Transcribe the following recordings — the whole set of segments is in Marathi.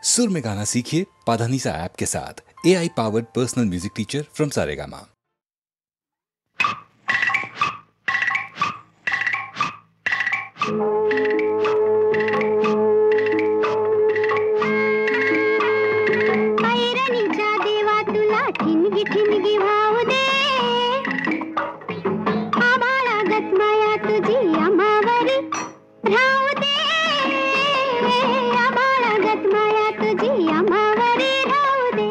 सुर में गाना सीखिए पाधानीसा ऐप के साथ। AI powered personal music teacher from Saregama. ऐरणीच्या देवा तुला ठिणगी ठिणगी वाहू दे, आभाळागत माया तुझी आम्हावरी राहू दे, आभाळागत माया तुझी आम्हावरी राहू दे.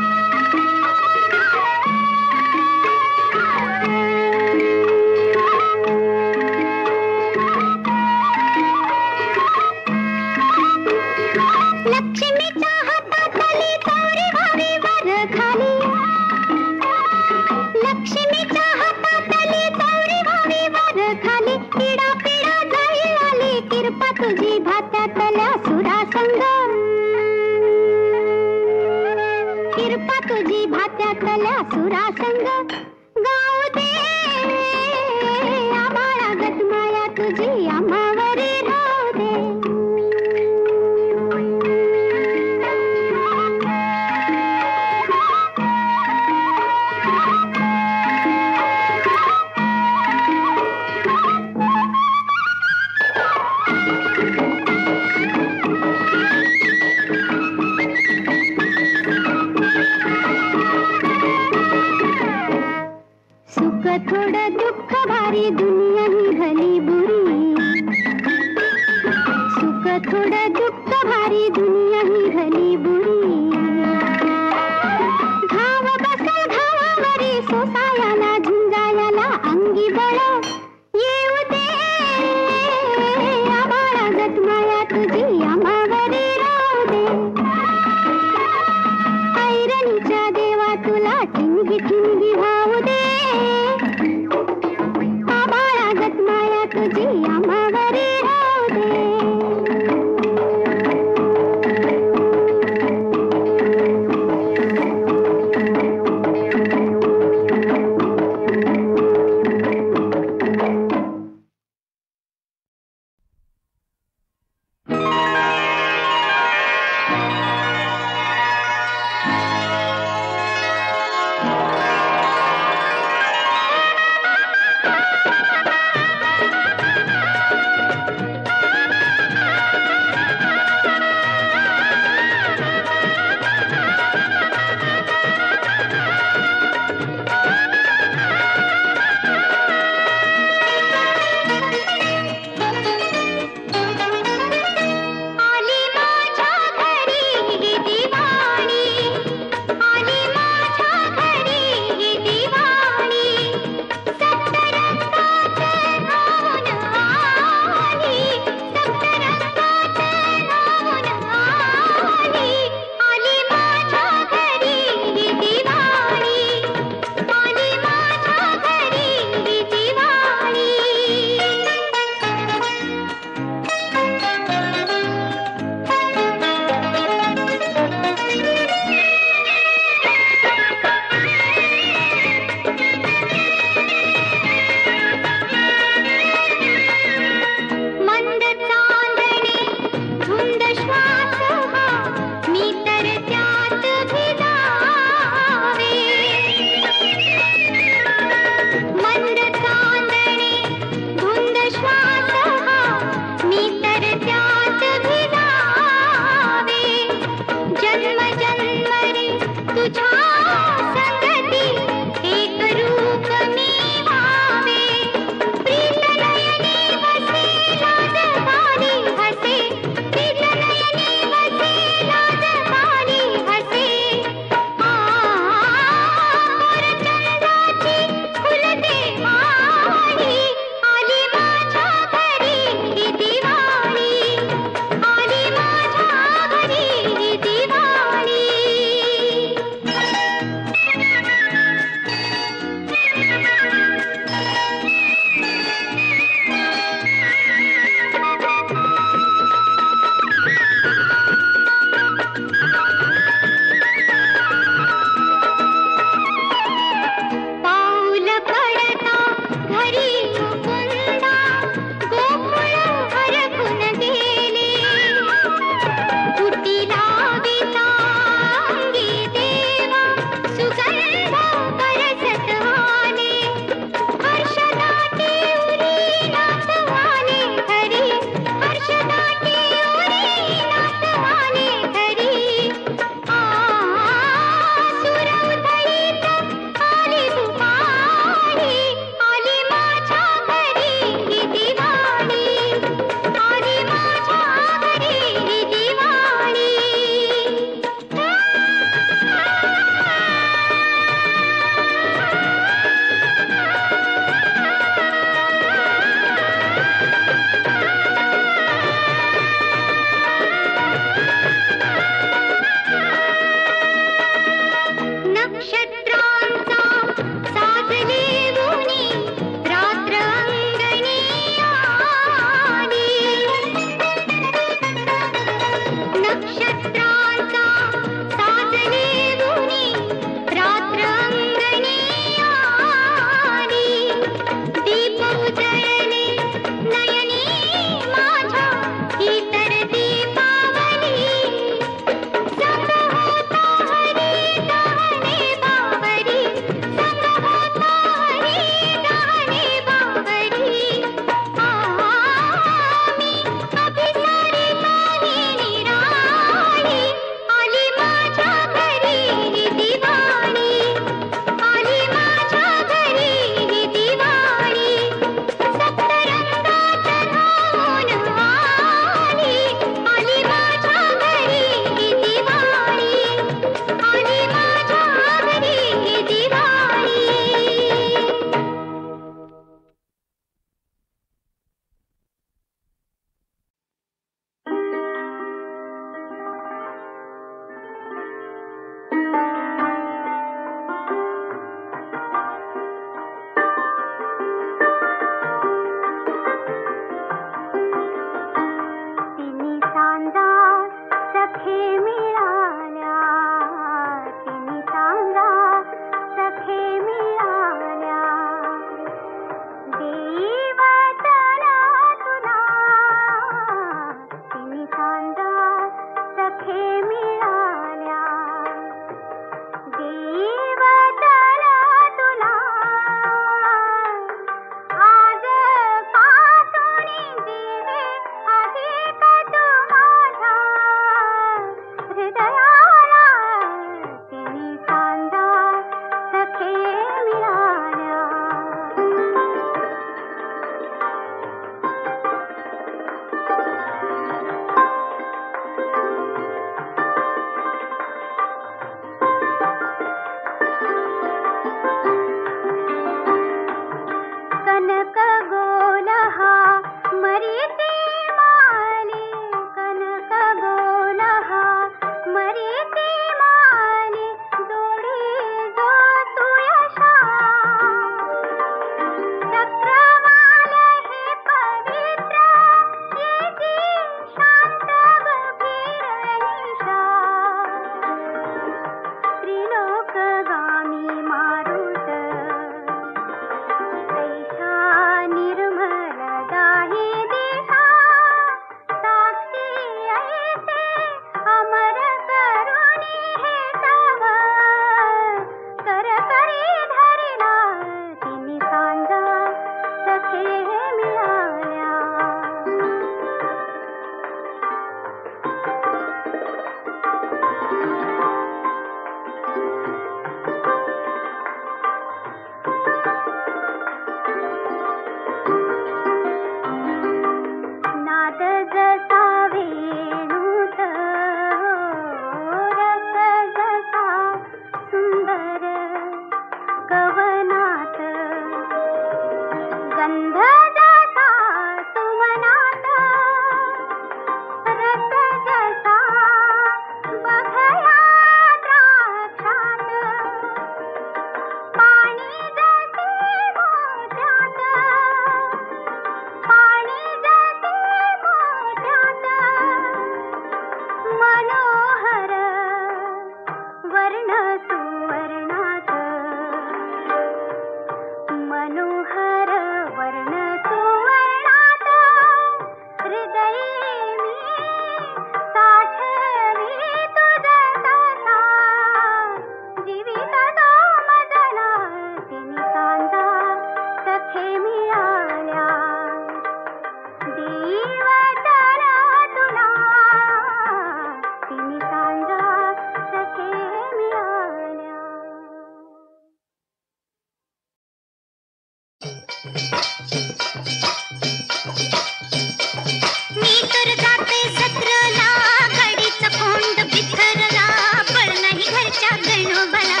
मी तर जाते सत्रला, घडीचा कोंड बिथरला, बळ नाही घरच्या गणोबाला.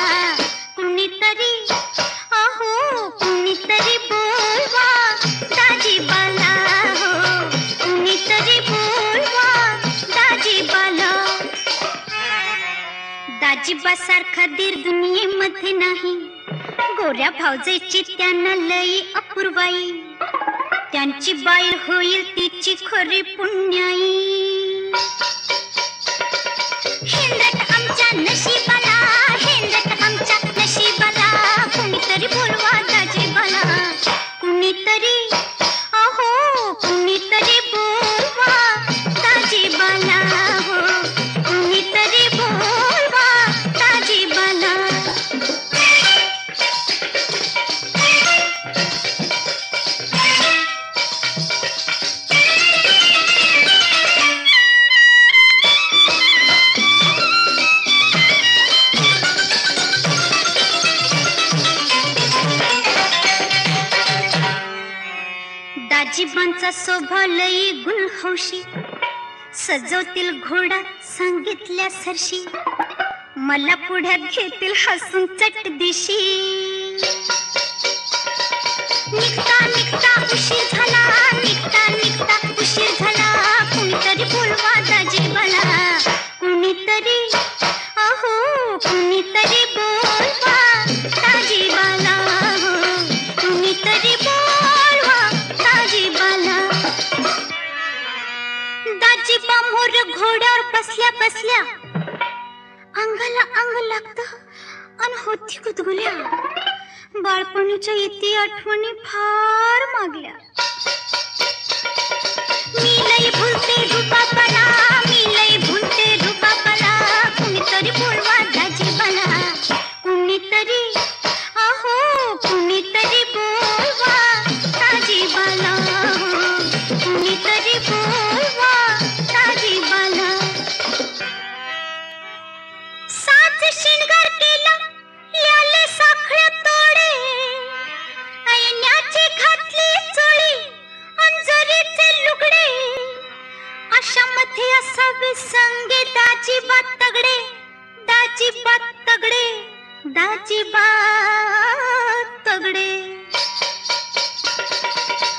कुणीतरी अहो कुणीतरी बोलवा दाजीबाला, हो कुणीतरी बोलवा दाजीबाला. दाजीबा सारखा दीर दुनियेमध्ये नाही, गोऱ्या भावजेची त्यांना लई अपूर्वाई. त्यांची बाई होईल तिची खरी पुण्याई. हेंदट आमच्या नशिबाला, हेंदट आमच्या नशिबाला, कुणीतरी बोलवा दाजीबाला. कुणीतरी अहो कुणीतरी बोलवा दाजीबाला, हो कुणीतरी बोलवा दाजीबाला. दाजीबांचा स्वभाव लई गुलहौशी, सजवतील घोडा सांगितल्या सरशी, मला पुढ्यात घेतील हसून चट दिशी. निघता निघता उशीर झाला, निघता निघता उशीर झाला, कुणीतरी बोलवा दाजीबाला. कुणीतरी अहो कुणीतरी बोलवा दाजीबाला, हो कुणीतरी बोलवा दाजीबाला. दाजीबा मोर घोड्यावर बसल्या बसल्या, अंगाला अंग लागत अन होती गुदगुल्या. बाळपणीच्या इति आठवणी फार मागल्या. मी लई भुलते रुबाबाला, मी लई भुलते रुबाबाला, कुणीतरी बोलवा दाजीबाला. कुणीतरी अहो कुणीतरी बोलवा दाजीबाला, हो कुणीतरी बोलवा दाजीबाला. साज शिणगार केला याले साखळ्या तोडे, ऐण्याची घातली चोळी अंजरीचे लुगडे. अशामध्ये असावे संगे दाजीबा तगडे, दाजीबा तगडे, दाजीबा तगडे.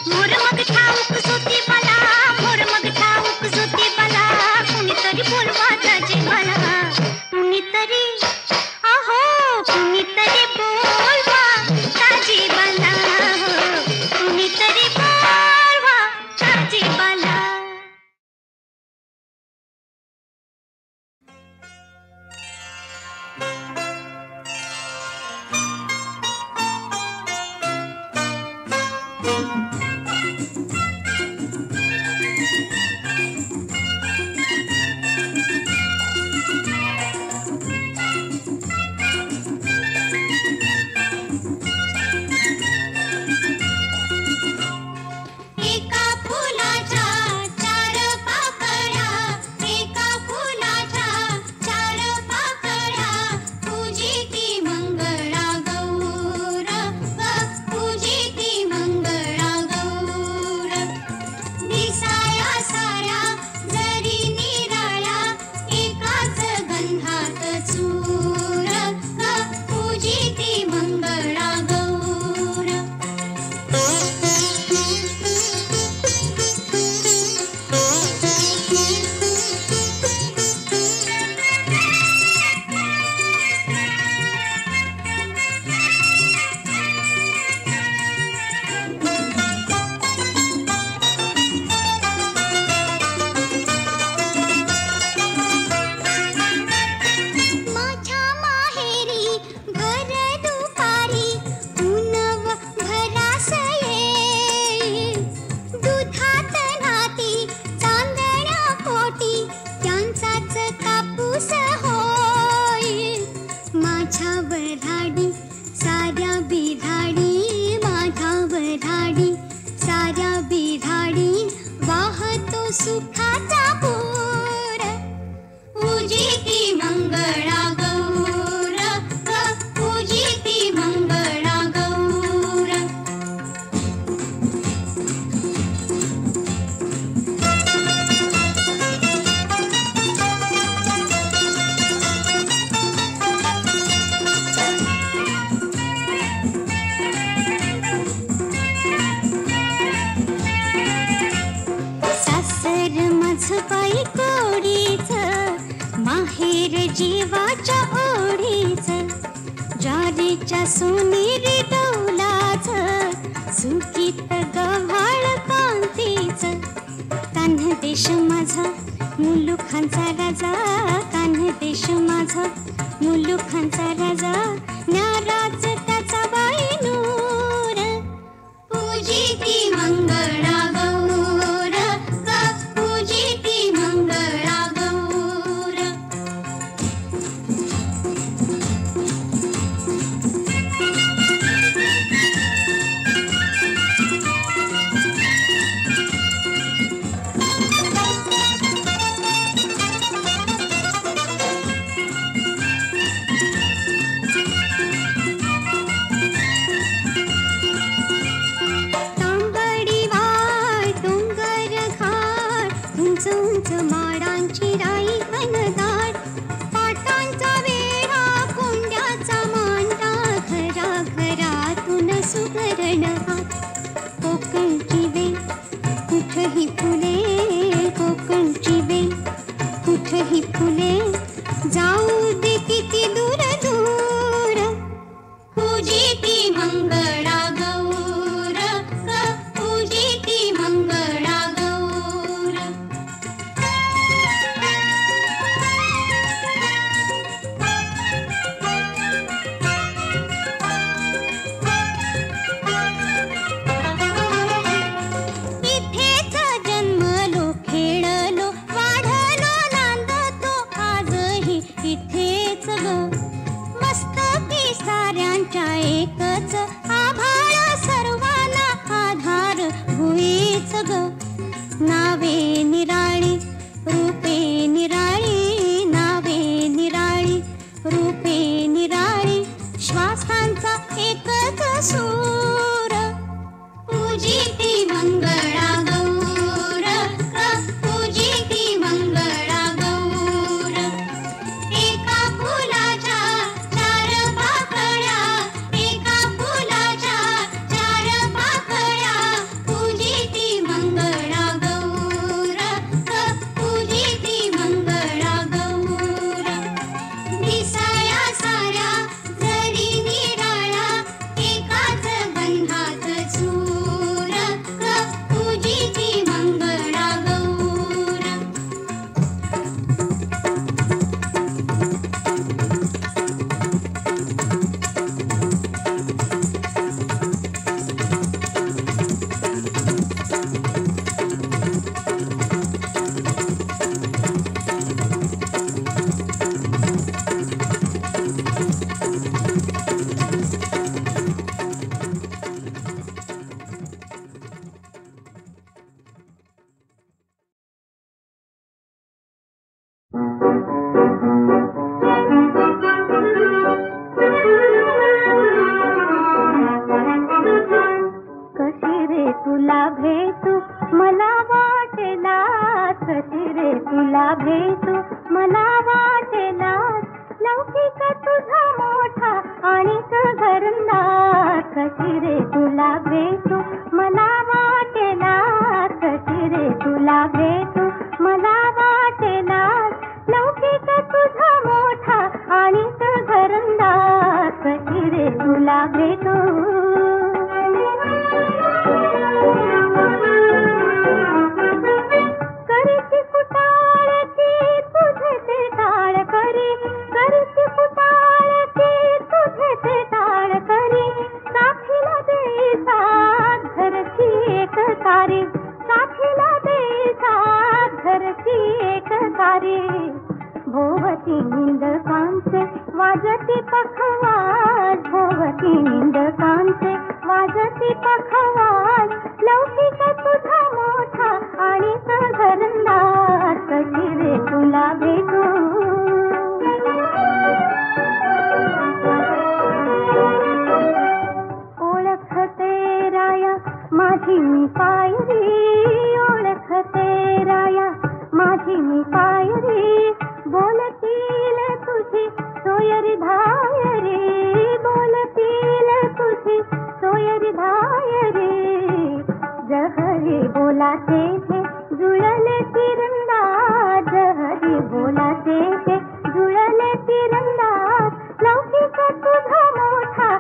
मोर मग ठाऊक ज्योतिबाला, मोर मग ठाऊक ज्योतिबाला, कुणीतरी बोलवा दाजीबाला. कुणीतरी अहो कुणीतरी बोलवा दाजीबाला, हो कुणीतरी बोलवा दाजीबाला. मातीच्या सोनेरी डौलाच सुकीत गव्हाळ कांतीच कान्ह देश माझा मुलुखांचा राजा कान्ह देश माझा मुलुखांचा राजा नाराज त्याचा बाईनूर पूजिती मंगळा गौर ग पूजिती मंगळा गौर उंच माडांची राई घनदाट पाटांचा वेढा कोंड्याचा मांडा घरा घरातून सुगरण हात कोकणची वेल कुठही फुले कोकणची वेल कुठही फुले जाऊ दे किती दूर दूर पूजिती मंगळा गौर ग पूजिती मंगळा गौर इथेच ग मस्तकी साऱ्यांच्या एकच आभाळ सर्वांना आधार होईच ग नावे निराळी रूपे निराळी नावे निराळी रूपे निराळी श्वासांचा एकच सूर पूजिती मंगळा गौर ग पूजिती मंगळा गौर एका फुलाच्या चार पाकळ्या एका फुलाच्या चार पाकळ्या पूजिती मंगळा गौर ग पूजिती मंगळा गौर दिसाया साऱ्या जरी निराळा एकाच बंधात सूर ग पूजिती मंगळा गौर कशी रे तुला भेटू मला वाटेला कशी रे तुला भेटू मला वाटेला लौकिक तुझा मोठा आणि घरंदाज कशी रे तुला भेटू मला वाटेला कशी रे तुला भेटू मला वाटेला लौकिक तुझा मोठा आणि घरंदाज कशी रे तुला भेटू करीची कुटाळची तुझे ते टाळ करी करीची कुटाळची तुझे ते टाळ करी साथीला देई साथ घरची एक सारी साथीला देई साथ घरची एक सारी भोवती निंदकांचे वाजती पखवाज भोवती निंदकांचे वाजती पखवाज लौकिक तुझा मोठा आणि घरंदाज कशी रे तुला भेटू ओळखते राया माझी मी पायरी ओळखते राया माझी मी पायरी बोलतील तुझी सोयरी धायरी बोलतील तुझी सोयरी धायरी जहरी बोलाचे थे जुळले तिरंदाज जहरी बोलाचे थे जुळले तिरंदाज लौकिक तुझा मोठा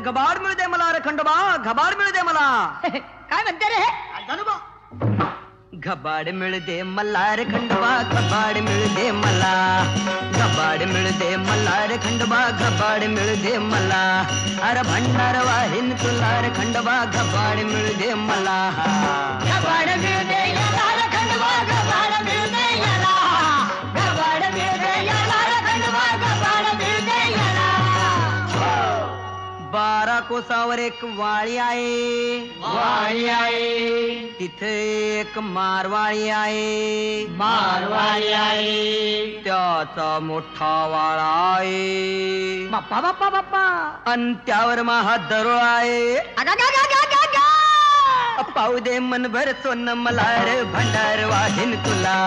घबाड मिळू दे मला रे खंडोबा घबाड मिळू दे मला काय म्हणते रे घबाड मिळू दे मला रे खंडोबा घबाड मिळू दे मला घबाड मिळू दे मला रे खंडोबा घबाड मिळू दे मला अरे भंडार वाहिन तुला रे खंडोबा घबाड मिळू दे मला घबाड मिळू दे याला रे खंडोबा घबाड मिळू दे याला घबाड मिळू दे याला रे खंडोबा घबाड मिळू दे याला 12 कोसावर एक वाळी आहे तिथे एक मारवाळी आहे त्याचा मोठा वाळा आहे बाप्पा अन त्यावर महादरोळ आहे पाहू दे मनभर सोन मला रे भंडार वाहिन तुला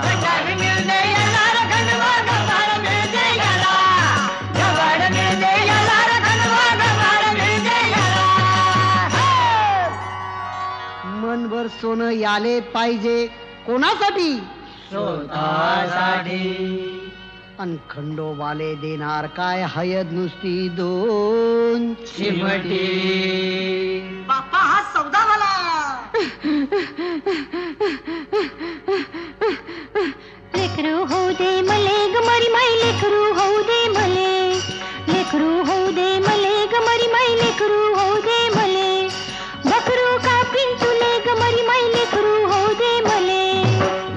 भंडार मिळू दे याला रे खंडोबा घबाड मिळू दे याला घबाड मिळू दे याला रे खंडोबा घबाड मिळू दे याला मनभर सोनं याले पाहिजे कोणासाठी स्वतःसाठी अन खंडोबाले देणार काय हयद नुसती 2 चिमटी बाप्पा हा सौदा मला लेकरू होऊ दे मले गमरी माई लेकरू होऊ दे मले लेकरू होऊ दे मले गमरी माई लेकरू होऊ दे मले बकरू कापीन तुले गमरी माई लेकरू होऊ दे मले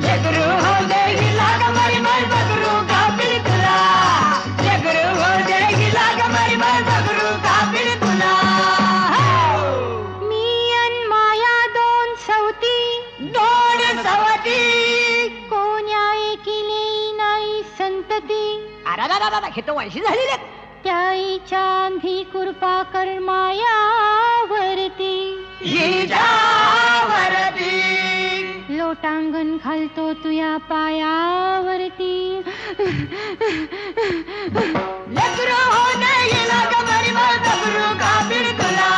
लेकरू होऊ दे गिला गमरी माई बकरू कापीन तुला लेकरू होऊ दे गिला गमरी माई बकरू कापीन तुला मी अन माया 2 सवती कोण्या एकिले नाही संतती हे तर वैशी झालेले त्याईच्या आंधी कृपा कर मायावरती लोटांगण घालतो तुया पायावरती लेकरू होऊ दे गिला गमरी माई बकरू कापीन तुला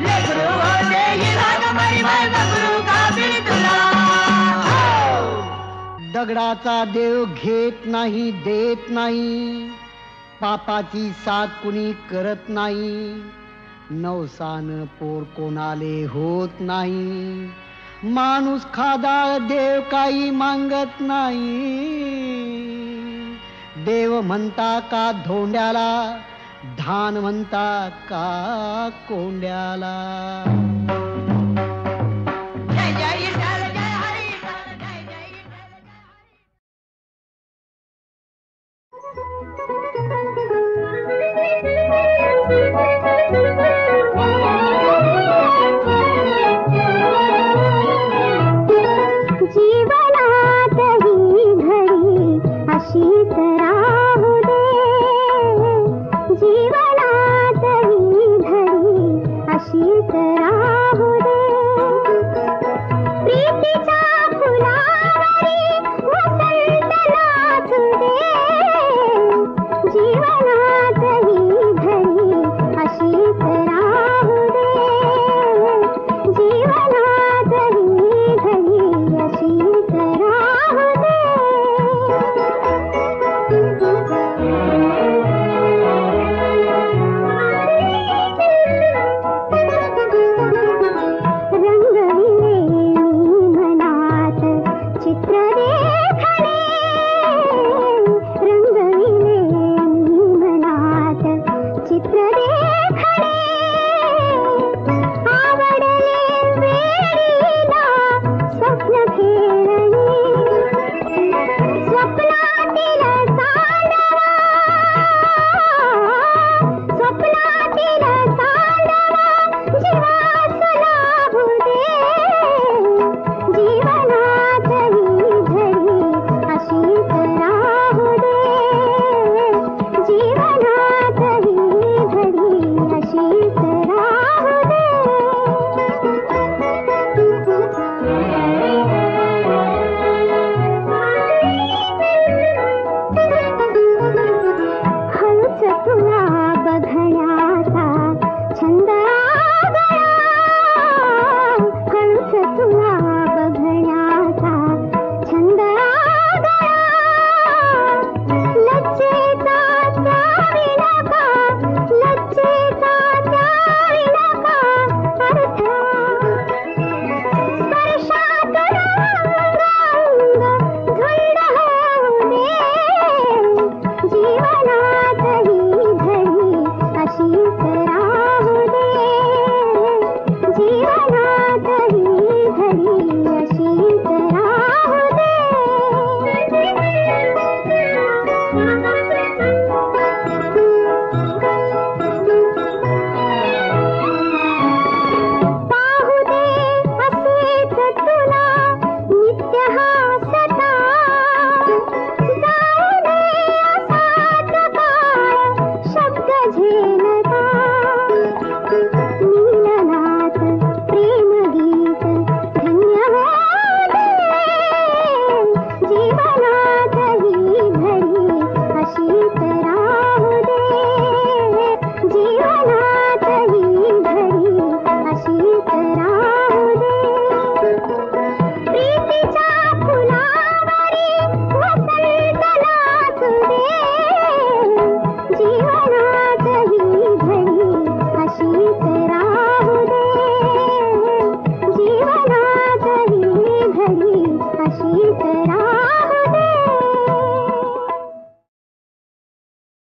लेकरू होऊ दे गिला गमरी माई बकरू कापीन तुला दगडाचा देव घेत नाही देत नाही पापाची साथ कुणी करत नाही नवसान पोर कोणाले होत नाही माणूस खादाळ देव काही मागत नाही देव म्हणता का धोंड्याला धान म्हणता का कोंड्याला